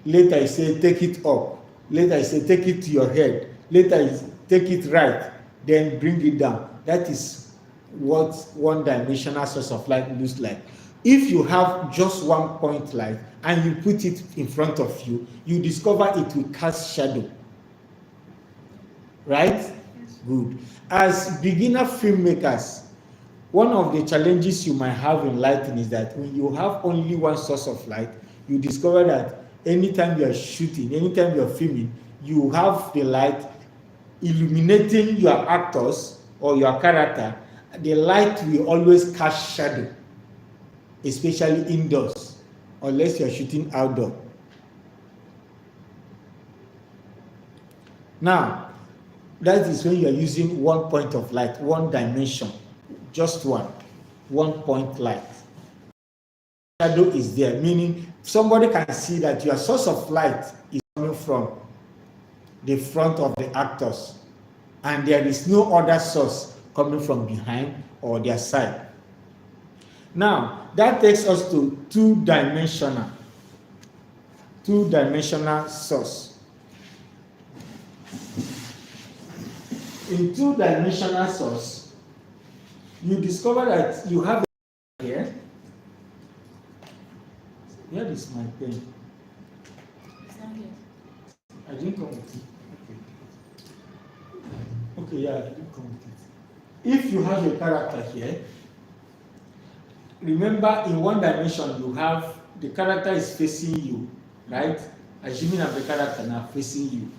Later I say take it up. Later I say take it to your head. Later I take it right. Then bring it down. That is what one-dimensional source of light looks like. If you have just one point light and you put it in front of you, you discover it will cast shadow. Right? Yes. Good. As beginner filmmakers, one of the challenges you might have in lighting is that when you have only one source of light, you discover that anytime you are shooting, anytime you are filming, you have the light illuminating your actors or your character. The light will always cast shadow, especially indoors, unless you are shooting outdoor. Now, that is when you are using one point of light, one dimension, just one point light. Shadow is there, meaning somebody can see that your source of light is coming from the front of the actors, and there is no other source coming from behind or their side. Now, that takes us to two-dimensional source. In two-dimensional source, you discover that you have here. Where is my pen? It's not here. I didn't come with it. Okay, yeah, I didn't come with it. If you have a character here, remember in one dimension you have the character is facing you, right? Assuming that the character now facing you.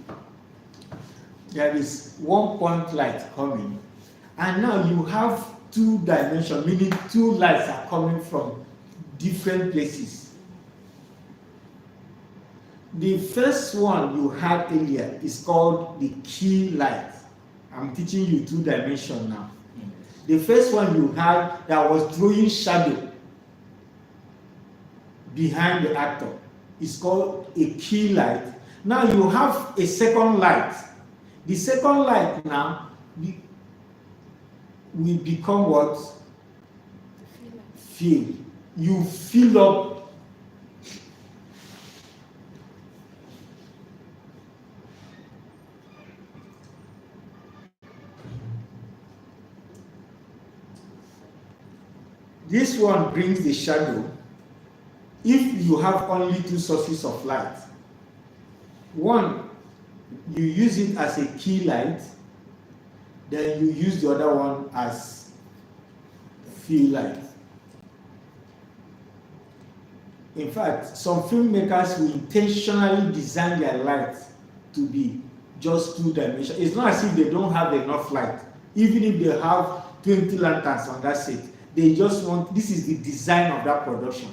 There is one point light coming, and now you have two dimensions, meaning two lights are coming from different places. The first one you had earlier is called the key light. I'm teaching you two dimensions now. The first one you had that was throwing shadow behind the actor is called a key light. Now you have a second light. The second light now will become what? Fill. You fill up this one brings the shadow. If you have only two sources of light, one, you use it as a key light, then you use the other one as fill light. In fact, some filmmakers will intentionally design their light to be just two dimensional. It's not as if they don't have enough light. Even if they have 20 lanterns on that set, they just want, this is the design of that production.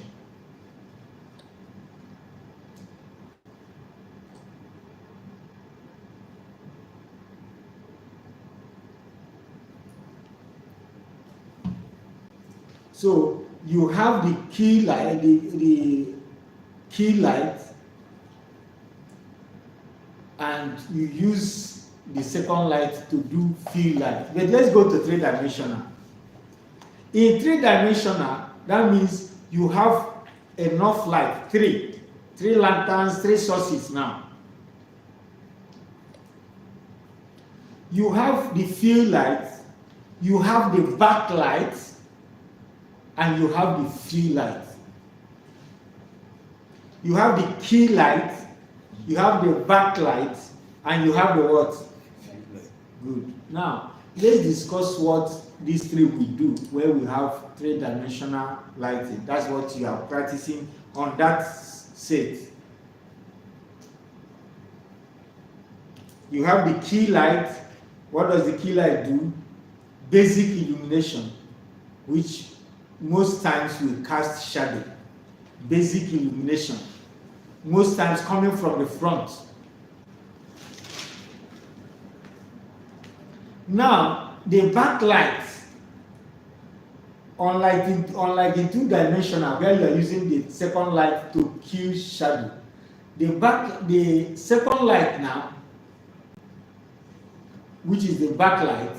So you have the key light, the key light, and you use the second light to do fill light. But let's go to three-dimensional. In three-dimensional, that means you have enough light, three lanterns, three sources now. You have the fill light, You have the backlight and you have the fill light. You have the key light, you have the backlight, and you have the what? Good. Now, let's discuss what these three will do where we have three-dimensional lighting. That's what you are practicing on that set. You have the key light. What does the key light do? Basic illumination, which most times will cast shadow. Basic illumination, most times coming from the front. Now, the backlight, unlike in two-dimensional where you are using the second light to kill shadow, the second light now, which is the backlight,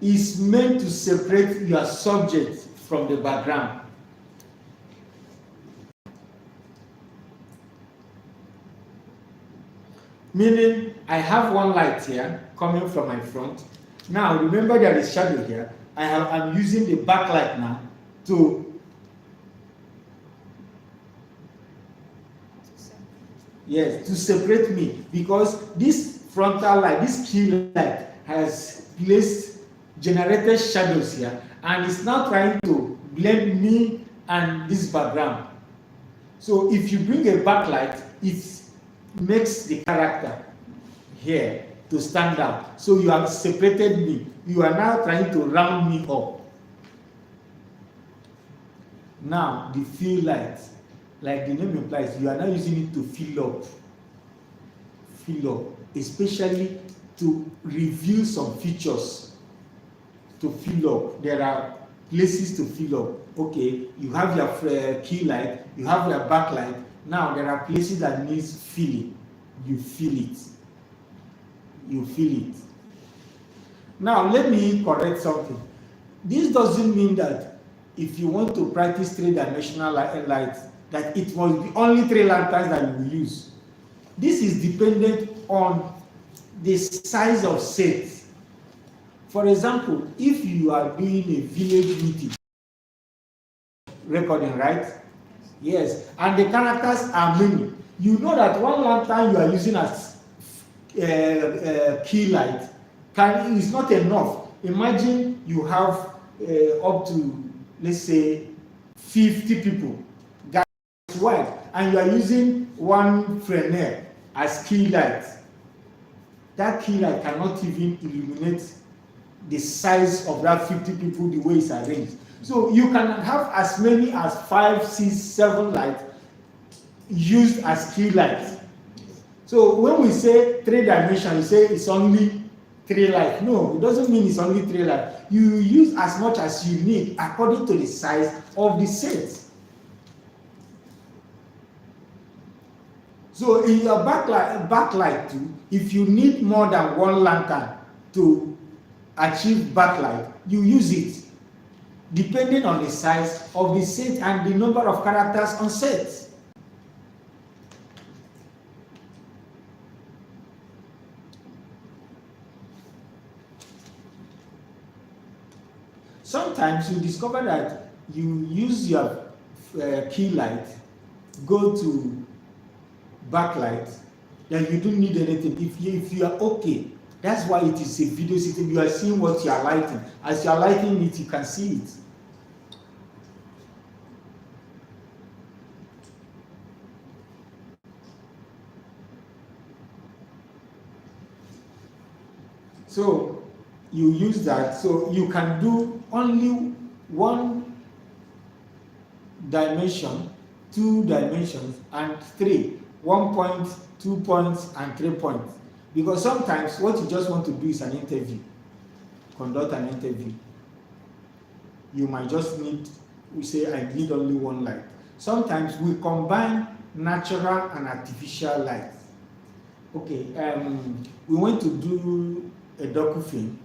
is meant to separate your subject from the background. Meaning, I have one light here coming from my front. Now, remember there is shadow here. I'm using the backlight now to separate me, because this frontal light, this key light, has generated shadows here, and it's now trying to blend me and this background. So if you bring a backlight, it makes the character here to stand out. So you have separated me. You are now trying to round me up. Now the fill light, like the name implies, you are now using it to fill up, especially to reveal some features. To fill up, there are places to fill up. Okay, you have your key light, you have your backlight. Now there are places that needs filling. You fill it. Now let me correct something. This doesn't mean that if you want to practice three-dimensional light, that it must be only three lanterns that you will use. This is dependent on the size of set. For example, if you are doing a village meeting recording, right? Yes, and the characters are many. You know that one lantern you are using as key light is not enough. Imagine you have up to, let's say, 50 people that's wide, and you are using one Fresnel as key light. That key light cannot even illuminate the size of that 50 people the way it's arranged. So you can have as many as 5, 6, 7 lights used as key lights. So when we say three-dimension, you say it's only 3 lights. No, it doesn't mean it's only 3 lights. You use as much as you need according to the size of the set. So in your backlight too, if you need more than one lantern to achieve backlight, you use it depending on the size of the set and the number of characters on set. Sometimes you discover that you use your key light, go to backlight, then you don't need anything. If you are okay, that's why it is a video system. You are seeing what you are lighting. As you are lighting it, you can see it. So you use that, so you can do only one dimension, 2 dimensions, and 3. 1 point, 2 points, and 3 points. Because sometimes what you just want to do is an interview, conduct an interview. You might just need, we say, I need only one light. Sometimes we combine natural and artificial light. Okay, we went to do a docu-film,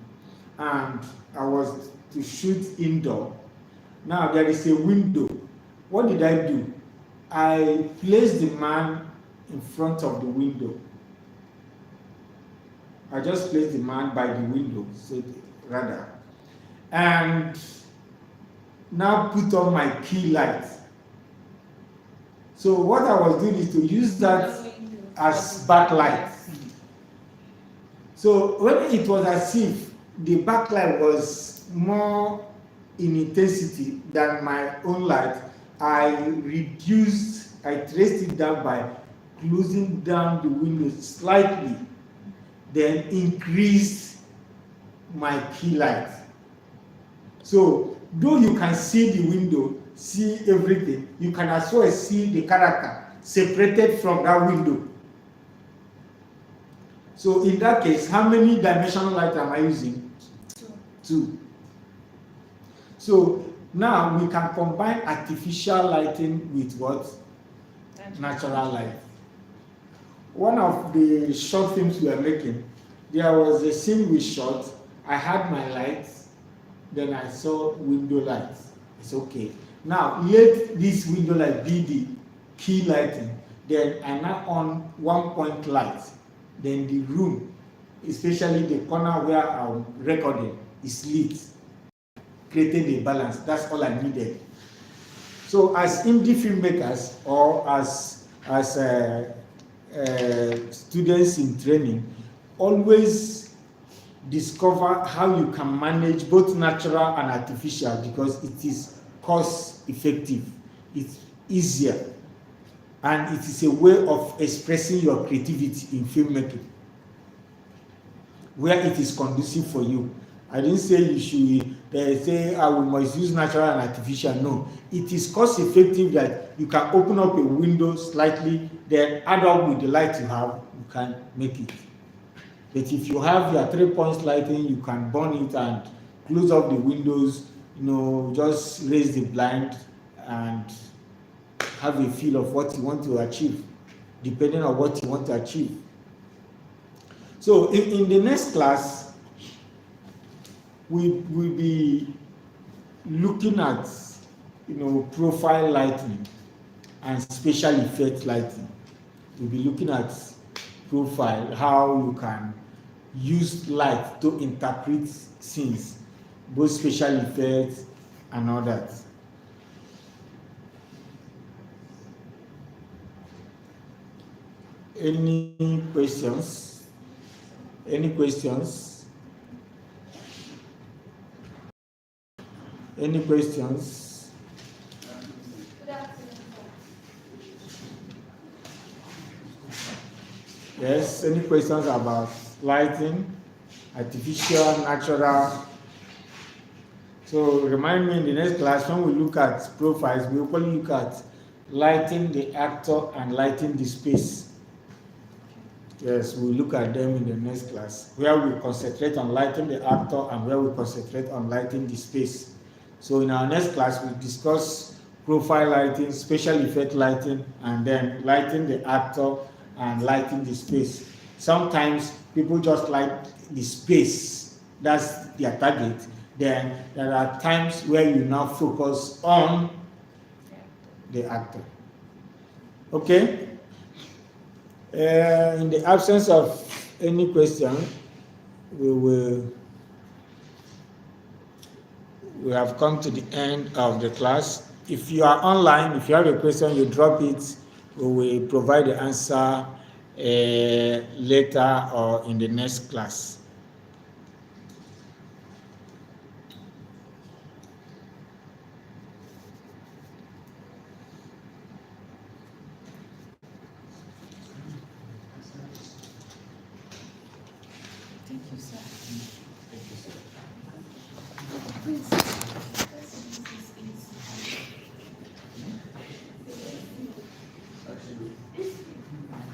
and I was to shoot indoor. Now there is a window. What did I do? I placed the man in front of the window. I just place the man by the window, so rather, and now put on my key light. So what I was doing is to use that as backlight. So when it was as if the backlight was more in intensity than my own light, I traced it down by closing down the window slightly, then increased my key light. So though you can see the window, see everything, you can as well see the character separated from that window. So in that case, how many dimensional light am I using? Two. So now we can combine artificial lighting with what? Natural light. One of the short films we were making, there was a scene we shot. I had my lights, then I saw window lights. It's okay. Now let this window light be the key lighting. Then I now on 1 point light. Then the room, especially the corner where I'm recording, is lit, creating a balance. That's all I needed. So as indie filmmakers or as students in training, always discover how you can manage both natural and artificial, because it is cost effective, it's easier, and it is a way of expressing your creativity in filmmaking where it is conducive for you. I didn't say you should say we must use natural and artificial. No, it is cost effective that you can open up a window slightly, then add up with the light you have, you can make it. But if you have your 3 points lighting, you can burn it and close up the windows, just raise the blind and have a feel of what you want to achieve, depending on what you want to achieve. So in the next class, we will be looking at profile lighting and special effect lighting. We'll be looking at profile, how you can use light to interpret scenes, both special effects and all that. Any questions? Any questions? Any questions? Yes, any questions about lighting, artificial, natural? So remind me in the next class, when we look at profiles, we will look at lighting the actor and lighting the space. Yes, we'll look at them in the next class, where we concentrate on lighting the actor and where we concentrate on lighting the space. So in our next class, we discuss profile lighting, special effect lighting, and then lighting the actor and lighting the space. Sometimes people just light the space, that's their target. Then there are times where you now focus on the actor. Okay? In the absence of any question, we have come to the end of the class. If you are online, if you have a question, you drop it. We will provide the answer later or in the next class. Thank you, sir. Thank you, sir. Please.